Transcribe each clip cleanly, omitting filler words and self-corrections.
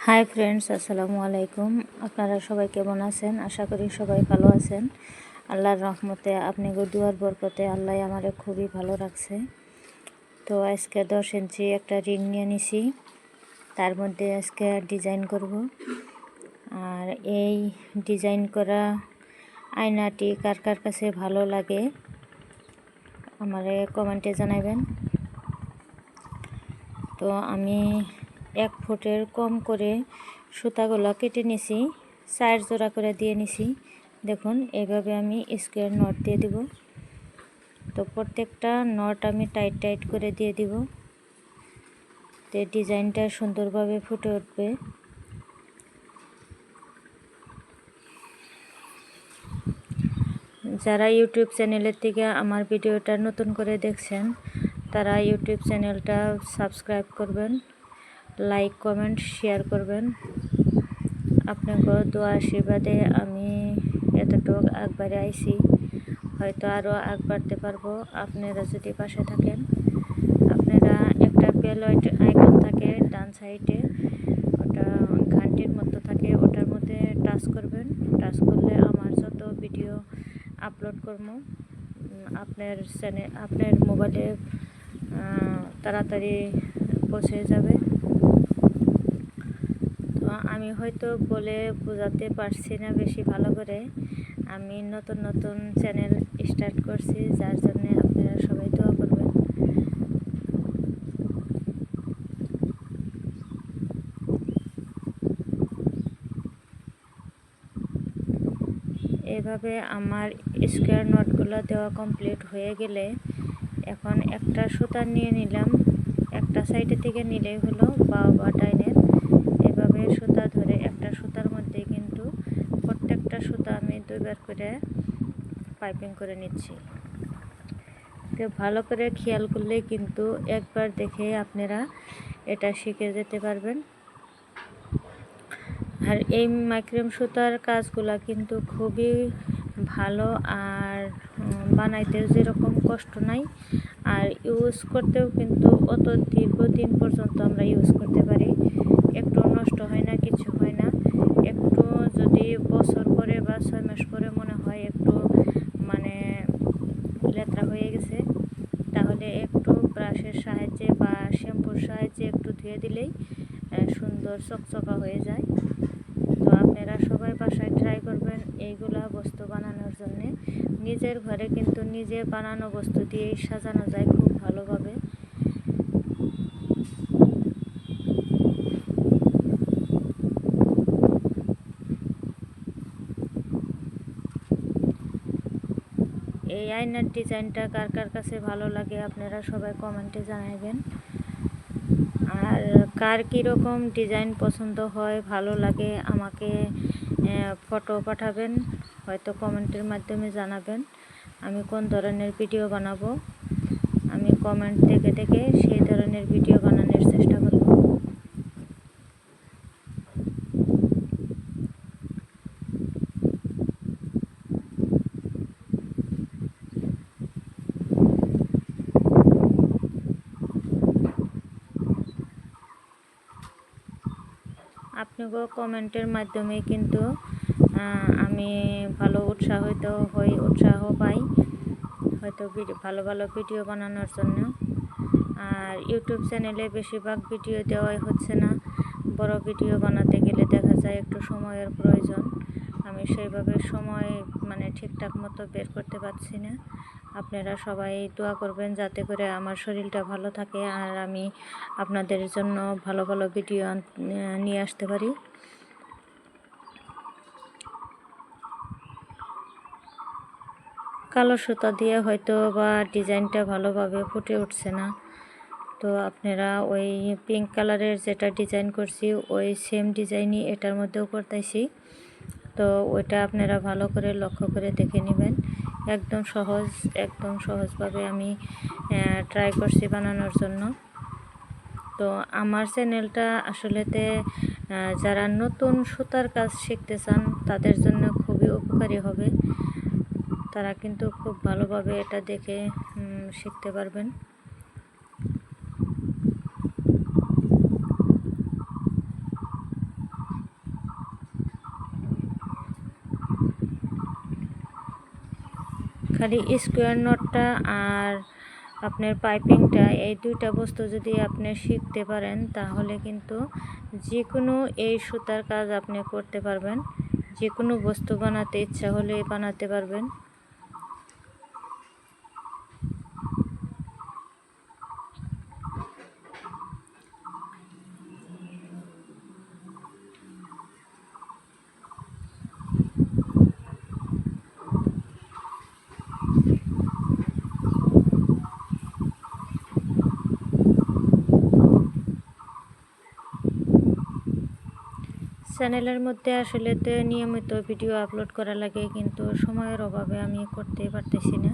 Hi friends, আসসালামু আলাইকুম। আপনারা সবাই কেমন আছেন? আশা করি সবাই ভালো আছেন। আল্লাহর রহমতে, আপনি দুয়ার বরকতে আল্লাহ আমারে খুবই ভালো রাখছে। তো আজকে 10 ইঞ্চি একটা রিং নিয়ে নিছি, তার মধ্যে আজকে ডিজাইন করব। আর এই ডিজাইন করা আয়নাটি কার কার কাছে ভালো লাগে আমারে কমেন্টে জানাবেন। তো আমি 1 ফুটের কম করে সুতাগুলো কেটে নিছি, 4 জোড়া করে দিয়ে নিছি। দেখুন, এইভাবে আমি স্কোয়ার নট দিয়ে দিব। তো প্রত্যেকটা নট আমি টাইট করে দিয়ে দিব, তো ডিজাইনটা সুন্দরভাবে ফুটে উঠবে। যারা ইউটিউব চ্যানেলের থেকে আমার ভিডিওটা নতুন করে দেখছেন, তারা ইউটিউব চ্যানেলটা সাবস্ক্রাইব করবেন, লাইক কমেন্ট শেয়ার করবেন। আপনাদের দোয়া আশীর্বাদে আমি এতটুকু আগবাড়ে আইছি, হয়তো আরও আগ বাড়তে পারবো আপনারা যদি পাশে থাকেন। আপনারা একটা বেল আইকন থাকে ডান সাইডে, ওটা ঘন্টির মতো থাকে, ওটার মধ্যে টাচ করবেন। টাচ করলে আমার যত ভিডিও আপলোড করবো আপনার মোবাইলে তাড়াতাড়ি পৌঁছে যাবে। তো আমি হয়তো বলে বোঝাতে পারছি না বেশি ভালো করে। আমি নতুন চ্যানেল স্টার্ট করছি, যার জন্য আপনারা সবাই দোয়া করবেন। এভাবে আমার স্কোয়ার নটগুলো দেওয়া কমপ্লিট হয়ে গেলে এখন একটা সুতা নিয়ে নিলাম, একটা সাইডে থেকে নিলেই হলো বা ডাইনের। এভাবে সুতা ধরে একটা সুতার মধ্যে কিন্তু প্রত্যেকটা সুতা আমি 2 বার করে পাইপিং করে নিচ্ছি। তো ভালো করে খেয়াল করলে কিন্তু একবার দেখে আপনারা এটা শিখে যেতে পারবেন। আর এই মাইক্রোম সুতার কাজগুলা কিন্তু খুবই ভালো, আর বানাইতেও যেরকম কষ্ট নাই, আর ইউজ করতেও কিন্তু অত দীর্ঘদিন পর্যন্ত আমরা ইউজ করতে পারি। একটু নষ্ট হয় না, কিছু হয় না। একটু যদি বছর পরে বা 6 মাস পরে মনে হয় একটু মানে লেত্রা হয়ে গেছে, তাহলে একটু ব্রাশের সাহায্যে বা শ্যাম্পুর সাহায্যে একটু ধুয়ে দিলেই সুন্দর চকচকা হয়ে যায়। তো আপনারা সবাই বাসায় ট্রাই করবেন এইগুলা বস্তু বানানোর জন্য। নিজের ঘরে কিন্তু নিজে বানানো বস্তু দিয়েই সাজানো যায় খুব ভালোভাবে। এই আয়নার ডিজাইনটা কার কার কাছে ভালো লাগে আপনারা সবাই কমেন্টে জানাবেন। আর কার কীরকম ডিজাইন পছন্দ হয়, ভালো লাগে, আমাকে ফটো পাঠাবেন, হয়তো কমেন্টের মাধ্যমে জানাবেন আমি কোন ধরনের ভিডিও বানাবো। আমি কমেন্ট দেখে সেই ধরনের ভিডিও বানানোর চেষ্টা করব। আপনাকেও কমেন্টের মাধ্যমে কিন্তু আমি ভালো উৎসাহ পাই, হয়তো ভালো ভিডিও বানানোর জন্য। আর ইউটিউব চ্যানেলে বেশিরভাগ ভিডিও দেওয়াই হচ্ছে না। বড় ভিডিও বানাতে গেলে দেখা যায় একটু সময়ের প্রয়োজন, আমি সেইভাবে সময় ঠিকঠাক মতো বের করতে পারছি না। আপনারা সবাই দোয়া করবেন যাতে করে আমার শরীরটা ভালো থাকে আর আমি আপনাদের জন্য ভালো ভিডিও নিয়ে আসতে পারি। কালো সুতা দিয়ে হয়তো বা ডিজাইনটা ভালোভাবে ফুটে উঠছে না, তো আপনারা ওই পিঙ্ক কালারের যেটা ডিজাইন করছি ওই সেম ডিজাইনই এটার মধ্যেও করতেছি। তো ওইটা আপনারা ভালো করে লক্ষ্য করে দেখে নেবেন। একদম সহজভাবে আমি ট্রাই করছি বানানোর জন্য। তো আমার চ্যানেলটা আসলেতে যারা নতুন সুতার কাজ শিখতে চান তাদের জন্য খুবই উপকারী হবে। তারা কিন্তু খুব ভালোভাবে এটা দেখে শিখতে পারবেন। খালি স্কোয়ার নটটা আর আপনার পাইপিংটা, এই দুইটা বস্তু যদি আপনি শিখতে পারেন তাহলে কিন্তু যে কোনো এই সুতার কাজ আপনি করতে পারবেন। যে কোনো বস্তু বানাতে ইচ্ছা হলে বানাতে পারবেন। চ্যানেলের মধ্যে আসলে তো নিয়মিত ভিডিও আপলোড করা লাগে, কিন্তু সময়ের অভাবে আমি করতে পারতেছি না।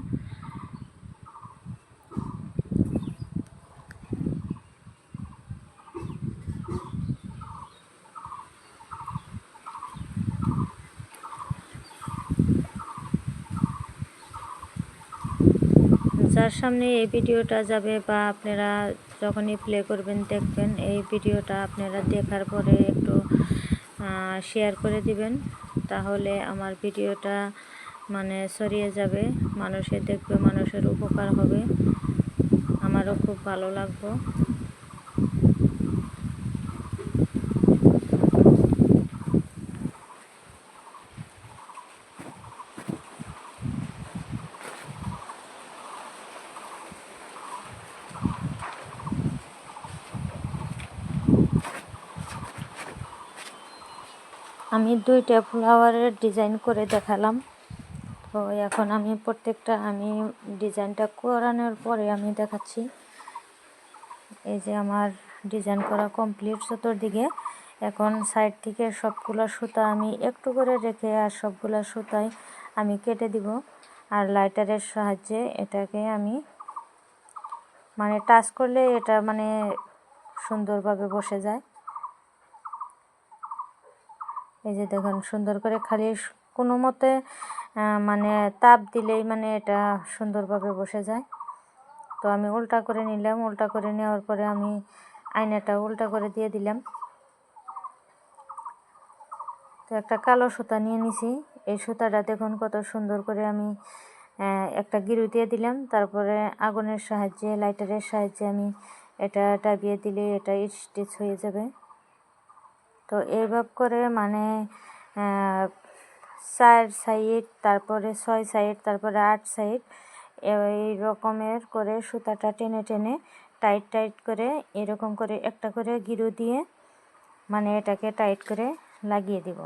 যার সামনে এই ভিডিওটা যাবে বা আপনারা যখনই প্লে করবেন দেখবেন, এই ভিডিওটা আপনারা দেখার পরে একটু শেয়ার করে দিবেন, তাহলে আমার ভিডিওটা মানে ছড়িয়ে যাবে, মানুষে দেখবে, মানুষের উপকার হবে, আমারও খুব ভালো লাগবে। আমি দুইটা ফ্লাওয়ারের ডিজাইন করে দেখালাম। তো এখন আমি প্রত্যেকটা ডিজাইনটা করানোর পরে আমি দেখাচ্ছি। এই যে আমার ডিজাইন করা কমপ্লিট চতুর্দিকে। এখন সাইড থেকে সবগুলো সুতা আমি একটু করে রেখে আর সবগুলো সুতাই আমি কেটে দিব। আর লাইটারের সাহায্যে এটাকে আমি মানে টাচ করলে এটা মানে সুন্দরভাবে বসে যায়। এই যে দেখুন, সুন্দর করে খালি কোনো মতে মানে তাপ দিলেই মানে এটা সুন্দরভাবে বসে যায়। তো আমি উল্টা করে নিলাম, উল্টা করে নেওয়ার পরে আমি আয়নাটা উল্টা করে দিয়ে দিলাম। তো একটা কালো সুতা নিয়ে নিছি, এই সুতাটা দেখুন কত সুন্দর করে আমি একটা গিরু দিয়ে দিলাম। তারপরে আগুনের সাহায্যে, লাইটারের সাহায্যে আমি এটা টাবিয়ে দিলে এটা স্টিচ হয়ে যাবে। তো এইভাবে করে মানে 4 সাইড, তারপরে 6 সাইড, তারপরে 8 সাইড, এই রকমের করে সুতাটা টেনে টেনে টাইট করে এরকম করে একটা করে গিরু দিয়ে মানে এটাকে টাইট করে লাগিয়ে দিব।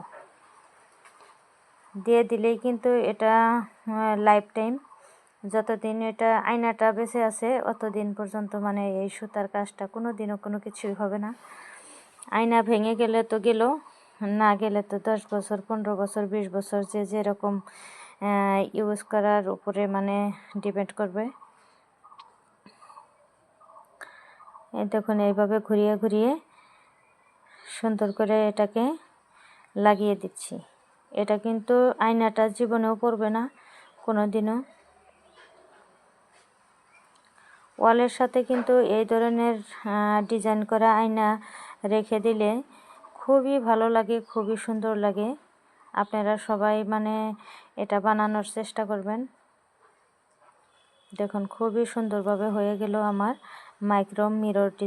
দিয়ে দিলেই কিন্তু এটা লাইফ টাইম, যতদিন এটা আয়নাটা বেঁচে আছে অতদিন পর্যন্ত মানে এই সুতার কাজটা কোনো দিনও কোনো কিছুই হবে না। আয়না ভেঙে গেলে তো গেল, না গেলে তো 10 বছর, 15 বছর, 20 বছর যে যেরকম ইউজ করার উপরে মানে ডিপেন্ড করবে। এই দেখুন, এইভাবে ঘুরিয়ে ঘুরিয়ে সুন্দর করে এটাকে লাগিয়ে দিচ্ছি। এটা কিন্তু আয়নাটা জীবনেও পড়বে না কোনো দিনও। ওয়ালের সাথে কিন্তু এই ধরনের ডিজাইন করা আয়না রেখে দিলে খুবই ভালো লাগে, খুবই সুন্দর লাগে। আপনারা সবাই মানে এটা বানানোর চেষ্টা করবেন। দেখুন খুবই সুন্দরভাবে হয়ে গেল আমার মাইক্রো মিরর ডিজাইন।